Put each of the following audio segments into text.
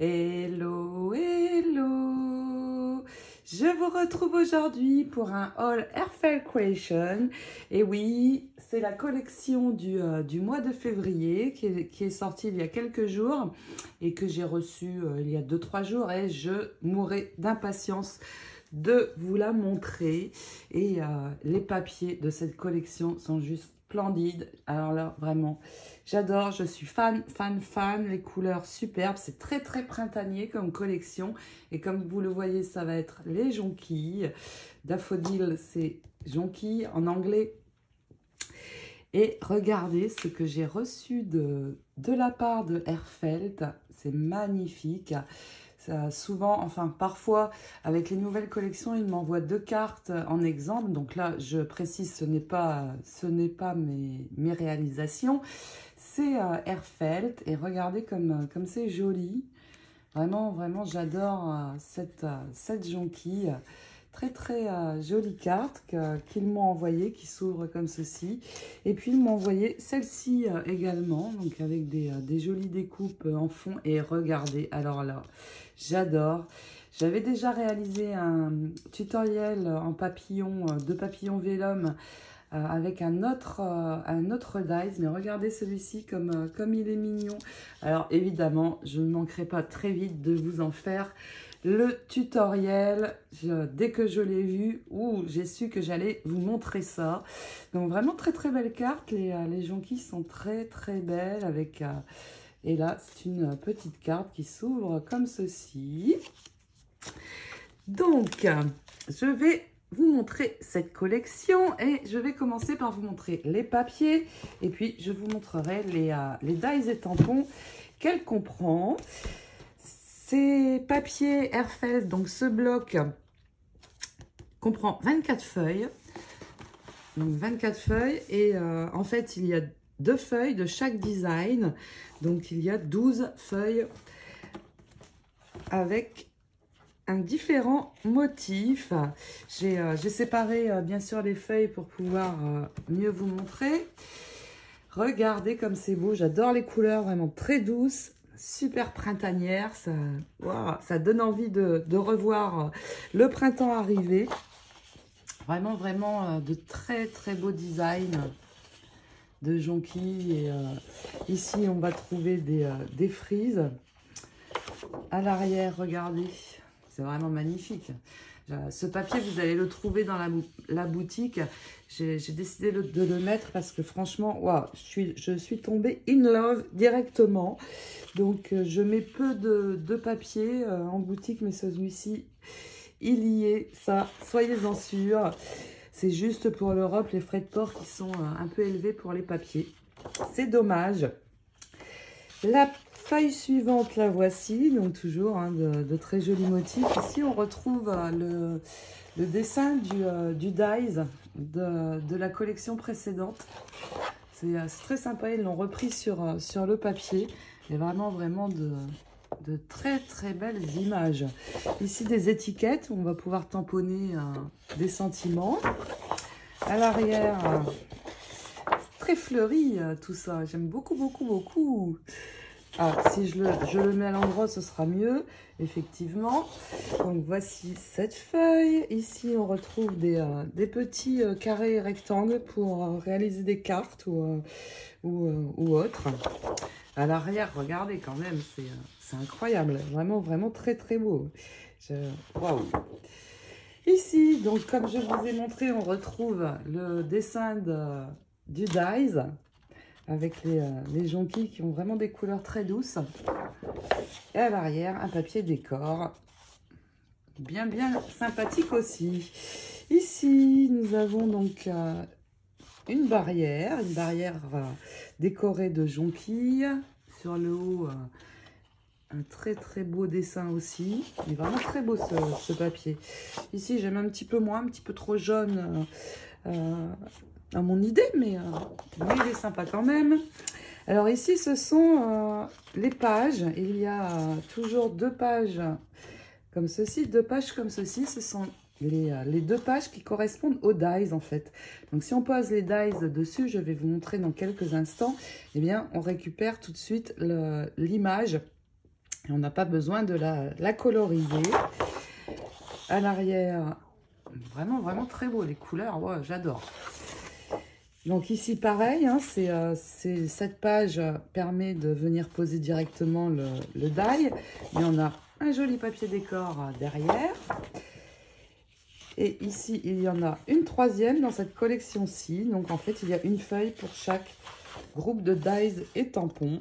Hello, hello! Je vous retrouve aujourd'hui pour un haul Airfel Creation. Et oui, c'est la collection du mois de février qui est sortie il y a quelques jours et que j'ai reçue il y a 2-3 jours et je mourais d'impatience de vous la montrer. Et les papiers de cette collection sont juste splendide. Alors là, vraiment, j'adore, je suis fan. Les couleurs superbes, c'est très printanier comme collection. Et comme vous le voyez, ça va être les jonquilles. Daffodil, c'est jonquilles en anglais. Et regardez ce que j'ai reçu de la part de Airfelt. C'est magnifique. Ça, souvent, enfin parfois, avec les nouvelles collections, ils m'envoient 2 cartes en exemple. Donc là, je précise, ce n'est pas mes réalisations. C'est Airfelt. Et regardez comme c'est joli. Vraiment, j'adore cette jonquille. Très jolie carte qu'ils m'ont envoyée, qui s'ouvre comme ceci. Et puis, ils m'ont envoyé celle-ci également, donc avec des jolies découpes en fond. Et regardez, alors là, j'adore. J'avais déjà réalisé un tutoriel en papillon, de papillon vélum, avec un autre dies, mais regardez celui-ci comme il est mignon. Alors évidemment, je ne manquerai pas très vite de vous en faire le tutoriel. Dès que je l'ai vu, j'ai su que j'allais vous montrer ça. Donc vraiment très belle carte. Les jonquilles sont très belles avec et là c'est une petite carte qui s'ouvre comme ceci. Donc je vais vous montrer cette collection et je vais commencer par vous montrer les papiers et puis je vous montrerai les dies et tampons qu'elle comprend. Ces papiers Airfel, donc ce bloc comprend 24 feuilles. Donc 24 feuilles et en fait il y a 2 feuilles de chaque design. Donc il y a 12 feuilles avec un différent motif. J'ai séparé bien sûr les feuilles pour pouvoir mieux vous montrer. Regardez comme c'est beau, j'adore les couleurs vraiment très douces, super printanières, ça donne envie de revoir le printemps arriver. Vraiment de très beaux designs de jonquilles. Et ici on va trouver des frises. À l'arrière, regardez. C'est vraiment magnifique. Ce papier, vous allez le trouver dans la boutique. J'ai décidé de le mettre parce que franchement, wow, je suis tombée in love directement. Donc, je mets peu de papier en boutique, mais celui-ci, il y est. Ça, soyez-en sûrs. C'est juste pour l'Europe, les frais de port qui sont un peu élevés pour les papiers. C'est dommage. La feuille suivante, la voici, donc toujours de très jolis motifs. Ici, on retrouve le dessin du dies de la collection précédente. C'est très sympa, ils l'ont repris sur le papier. Et vraiment de très belles images. Ici, des étiquettes où on va pouvoir tamponner des sentiments. À l'arrière, très fleuri tout ça. J'aime beaucoup. Ah, si je le mets à l'endroit, ce sera mieux, effectivement. Donc, voici cette feuille. Ici, on retrouve des petits carrés rectangles pour réaliser des cartes ou autres. À l'arrière, regardez quand même, c'est incroyable. Vraiment très beau. Waouh! Ici, donc, comme je vous ai montré, on retrouve le dessin du dies, avec les jonquilles qui ont vraiment des couleurs très douces. Et à l'arrière, un papier décor. Bien sympathique aussi. Très nous avons donc une barrière décorée de jonquilles. Sur le haut, un très beau dessin aussi. Il est vraiment très beau ce papier. Ici, j'aime un petit peu trop jaune à mon idée, mais il est sympa quand même. Alors ici, ce sont les pages. Il y a toujours 2 pages comme ceci, 2 pages comme ceci. Ce sont les 2 pages qui correspondent aux dies en fait. Donc si on pose les dies dessus, je vais vous montrer dans quelques instants, eh bien on récupère tout de suite l'image. Et on n'a pas besoin de la coloriser. À l'arrière, vraiment très beau. Les couleurs, ouais, j'adore. Donc ici, pareil, hein, cette page permet de venir poser directement le die. Mais on a un joli papier décor derrière. Et ici, il y en a une troisième dans cette collection-ci. Donc en fait, il y a une feuille pour chaque groupe de dies et tampons.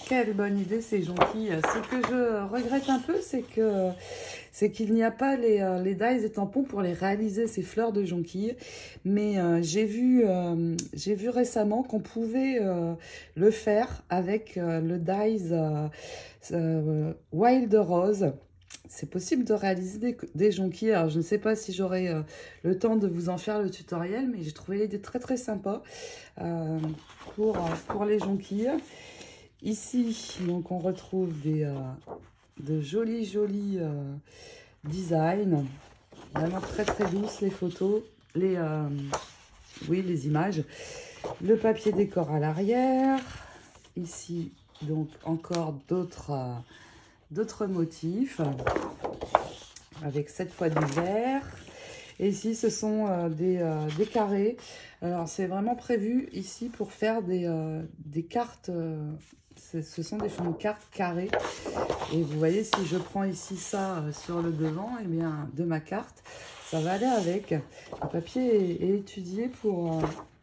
Quelle bonne idée, c'est gentil. Ce que je regrette un peu, c'est qu'il n'y a pas les dies et tampons pour les réaliser, ces fleurs de jonquilles. Mais j'ai vu récemment qu'on pouvait le faire avec le dies Wild Rose. C'est possible de réaliser des jonquilles. Alors, je ne sais pas si j'aurai le temps de vous en faire le tutoriel, mais j'ai trouvé l'idée très sympa pour les jonquilles. Ici, donc, on retrouve de jolis designs. Vraiment très douces les photos, les images. Le papier décor à l'arrière. Ici, donc, encore d'autres motifs. Avec cette fois du vert. Et ici, ce sont des carrés. Alors, c'est vraiment prévu ici pour faire des cartes. Ce sont des fonds de cartes carrés. Et vous voyez, si je prends ici ça sur le devant, eh bien, de ma carte, ça va aller avec. Le papier est étudié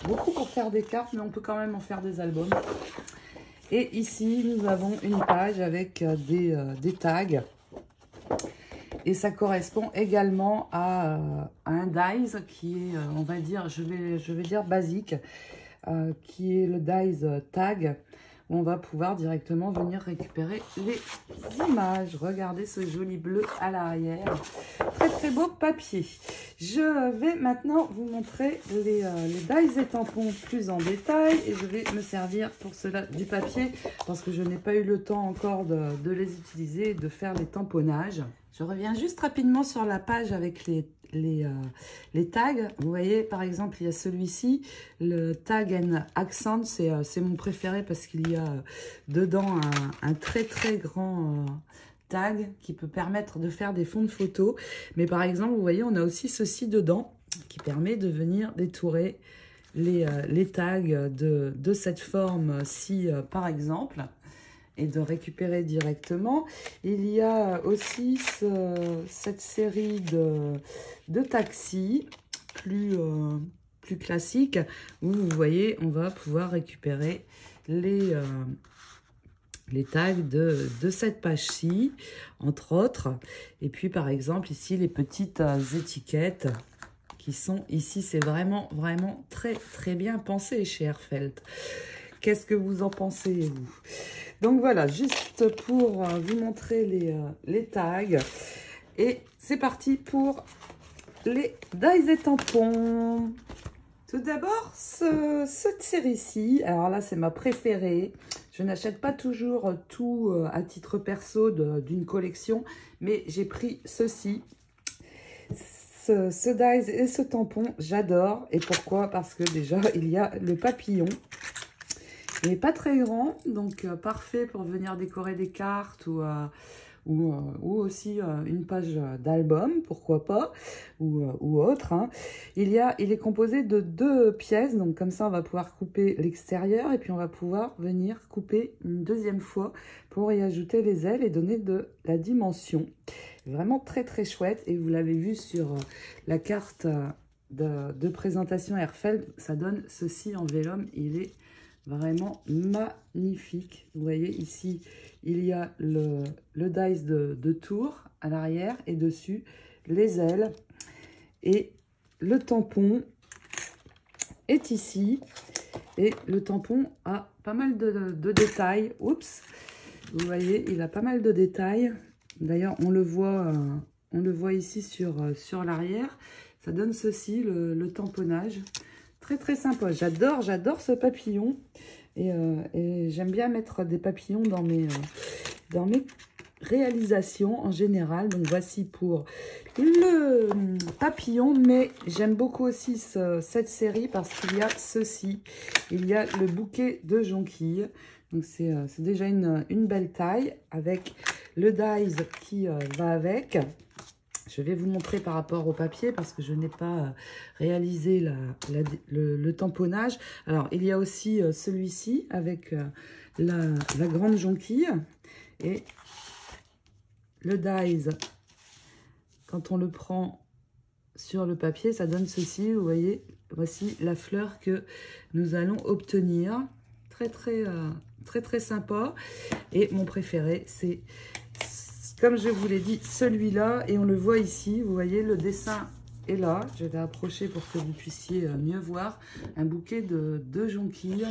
beaucoup pour faire des cartes, mais on peut quand même en faire des albums. Et ici, nous avons une page avec des tags. Et ça correspond également à un dies qui est, on va dire, je vais dire basique, qui est le dies tag, où on va pouvoir directement venir récupérer les images. Regardez ce joli bleu à l'arrière. Très beau papier. Je vais maintenant vous montrer les dies et tampons plus en détail. Et je vais me servir pour cela du papier, parce que je n'ai pas eu le temps encore de les utiliser et de faire les tamponnages. Je reviens juste rapidement sur la page avec les tags. Vous voyez, par exemple, il y a celui-ci, le tag and accent. C'est mon préféré parce qu'il y a dedans un très grand tag qui peut permettre de faire des fonds de photos. Mais par exemple, vous voyez, on a aussi ceci dedans qui permet de venir détourer les tags de cette forme-ci, par exemple, et de récupérer directement. Il y a aussi cette série de taxis plus classiques, où vous voyez, on va pouvoir récupérer les tags de cette page-ci, entre autres. Et puis, par exemple, ici, les petites étiquettes qui sont ici. C'est vraiment très bien pensé chez Airfelt. Qu'est-ce que vous en pensez, vous? Donc voilà, juste pour vous montrer les tags. Et c'est parti pour les dies et tampons. Tout d'abord, cette série-ci. Alors là, c'est ma préférée. Je n'achète pas toujours tout à titre perso d'une collection, mais j'ai pris ceci. Ce dies et ce tampon, j'adore. Et pourquoi? Parce que déjà, il y a le papillon. Il n'est pas très grand, donc parfait pour venir décorer des cartes ou aussi une page d'album, pourquoi pas, ou autre. Hein. Il est composé de 2 pièces, donc comme ça on va pouvoir couper l'extérieur et puis on va pouvoir venir couper une deuxième fois pour y ajouter les ailes et donner de la dimension. Vraiment très chouette, et vous l'avez vu sur la carte de présentation Airfelt, ça donne ceci en vélum, il est vraiment magnifique. Vous voyez ici, il y a le dies de tour à l'arrière et dessus les ailes. Et le tampon est ici. Et le tampon a pas mal de détails. Oups, vous voyez, il a pas mal de détails. D'ailleurs, on le voit ici sur l'arrière. Ça donne ceci, le tamponnage. Très sympa. J'adore ce papillon. Et j'aime bien mettre des papillons dans mes réalisation en général. Donc voici pour le papillon, mais j'aime beaucoup aussi cette série parce qu'il y a ceci. Il y a le bouquet de jonquilles. Donc c'est déjà une belle taille avec le dies qui va avec. Je vais vous montrer par rapport au papier parce que je n'ai pas réalisé le tamponnage. Alors, il y a aussi celui-ci avec la grande jonquille. Et le dies, quand on le prend sur le papier, ça donne ceci. Vous voyez, voici la fleur que nous allons obtenir. Très sympa. Et mon préféré, c'est... Comme je vous l'ai dit, celui-là, et on le voit ici, vous voyez, le dessin est là. Je vais approcher pour que vous puissiez mieux voir. Un bouquet de jonquilles.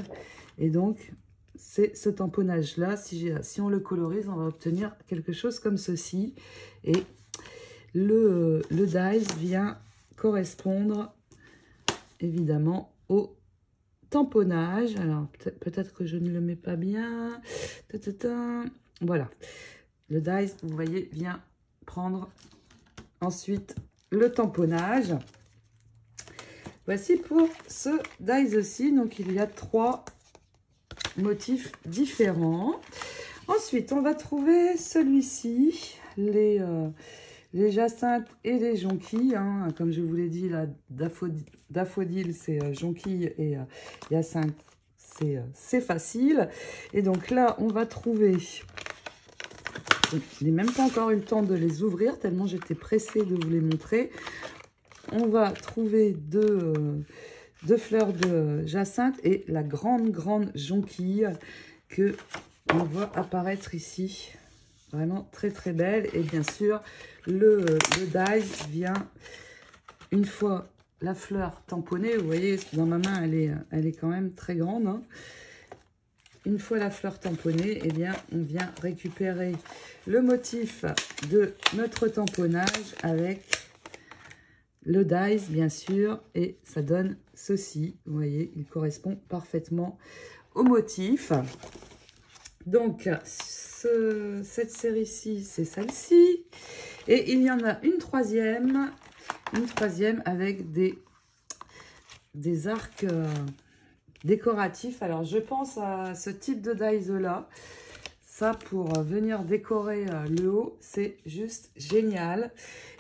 Et donc, c'est ce tamponnage-là. Si on le colorise, on va obtenir quelque chose comme ceci. Et le dies vient correspondre, évidemment, au tamponnage. Alors, peut-être que je ne le mets pas bien. Voilà. Le dies, vous voyez, vient prendre ensuite le tamponnage. Voici pour ce dies aussi. Donc, il y a 3 motifs différents. Ensuite, on va trouver celui-ci, les jacinthes et les jonquilles. Hein. Comme je vous l'ai dit, la daffodil, c'est jonquille et hyacinthe, c'est facile. Et donc là, on va trouver... Je n'ai même pas encore eu le temps de les ouvrir, tellement j'étais pressée de vous les montrer. On va trouver deux fleurs de jacinthe et la grande jonquille que on voit apparaître ici. Vraiment très belle. Et bien sûr, le dies vient, une fois la fleur tamponnée, vous voyez, dans ma main, elle est quand même très grande, hein. Une fois la fleur tamponnée, eh bien, on vient récupérer le motif de notre tamponnage avec le dies, bien sûr, et ça donne ceci. Vous voyez, il correspond parfaitement au motif. Donc, cette série-ci, c'est celle-ci. Et il y en a une troisième avec des arcs... décoratif. Alors, je pense à ce type de dies là. Ça, pour venir décorer le haut, c'est juste génial.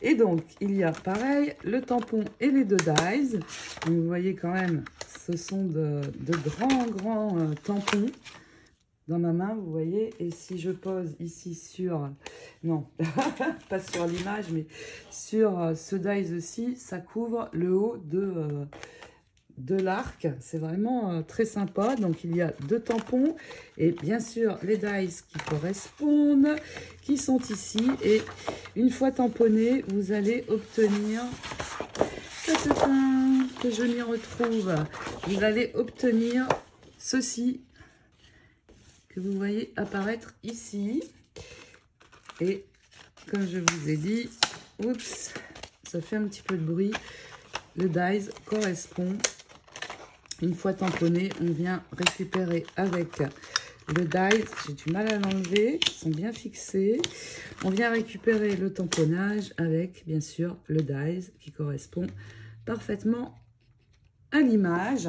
Et donc, il y a pareil, le tampon et les 2 dies. Vous voyez quand même, ce sont de grands tampons dans ma main, vous voyez. Et si je pose ici sur... Non, pas sur l'image, mais sur ce dies aussi, ça couvre le haut de l'arc. C'est vraiment très sympa. Donc il y a 2 tampons et bien sûr les dies qui correspondent, qui sont ici, et une fois tamponnés, vous allez obtenir, que je m'y retrouve, vous allez obtenir ceci que vous voyez apparaître ici. Et comme je vous ai dit, oups, ça fait un petit peu de bruit, le dies correspond. Une fois tamponné, on vient récupérer avec le dies. J'ai du mal à l'enlever, ils sont bien fixés. On vient récupérer le tamponnage avec, bien sûr, le dies qui correspond parfaitement à l'image.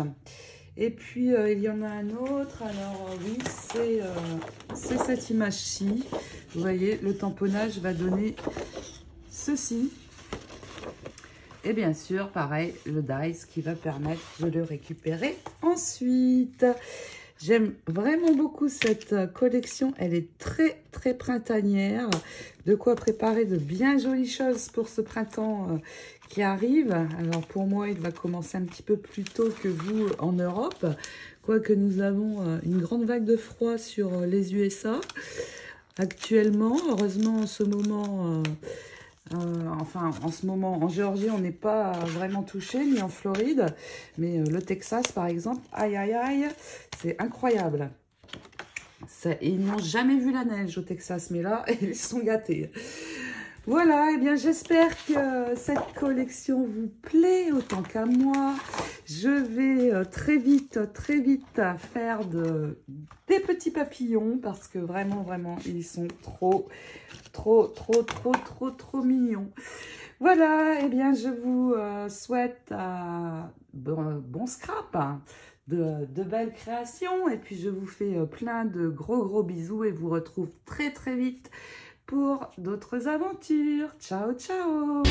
Et puis, il y en a un autre. Alors, oui, c'est cette image-ci. Vous voyez, le tamponnage va donner ceci. Et bien sûr, pareil, le dies qui va permettre de le récupérer ensuite. J'aime vraiment beaucoup cette collection. Elle est très printanière. De quoi préparer de bien jolies choses pour ce printemps qui arrive. Alors pour moi, il va commencer un petit peu plus tôt que vous en Europe. Quoique nous avons une grande vague de froid sur les USA actuellement. Heureusement, en ce moment... enfin, en ce moment, en Géorgie, on n'est pas vraiment touché, ni en Floride. Mais le Texas, par exemple, aïe, c'est incroyable. Ils n'ont jamais vu la neige au Texas, mais là, ils sont gâtés. Voilà, et bien j'espère que cette collection vous plaît autant qu'à moi. Je vais très vite faire des petits papillons parce que vraiment, ils sont trop mignons. Voilà, eh bien, je vous souhaite bon scrap, hein, de belles créations. Et puis, je vous fais plein de gros bisous et vous retrouve très vite pour d'autres aventures. Ciao, ciao!